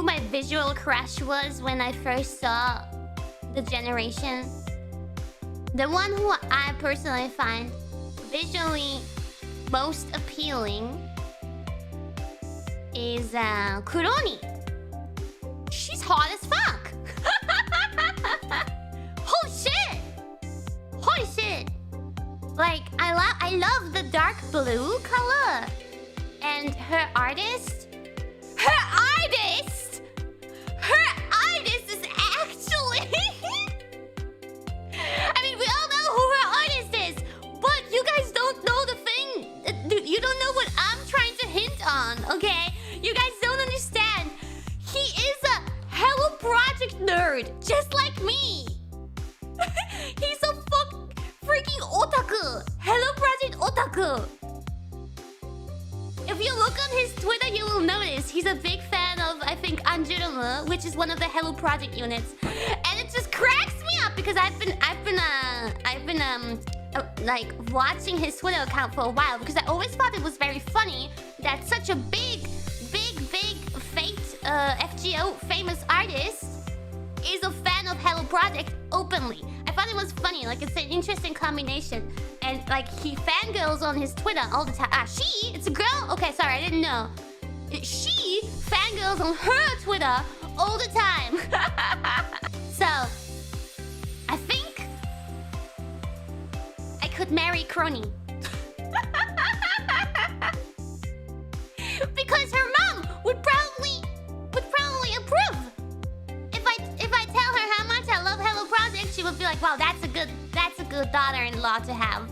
who my visual crush was when I first saw the generation. The one who I personally find visually most appealing is Kuroni. She's hot as fuck. Holy shit! Holy shit! Like I love the dark blue color, and her artist is actually. I mean, we all know who her artist is, but you guys don't know the thing. You don't know what I'm trying to hint on, okay? You guys don't understand. He is a Hello Project nerd, just like me. He's a freaking otaku. Hello Project otaku. If you look on his Twitter, you will notice he's a big fan of, I think, Anjurumu, which is one of the Hello Project units, and it just cracks me up because I've been like watching his Twitter account for a while because I always thought it was very funny that such a big FGO famous artist is a fan of Hello Project openly. I thought it was funny, like it's an interesting combination. And like he fangirls on his Twitter all the time. She? It's a girl? Okay, sorry, I didn't know. She fangirls on her Twitter all the time. So, I think I could marry Crony. Because her mom would probably approve. If I tell her how much I love Hello Project, she would be like, wow, that's a good daughter-in-law to have.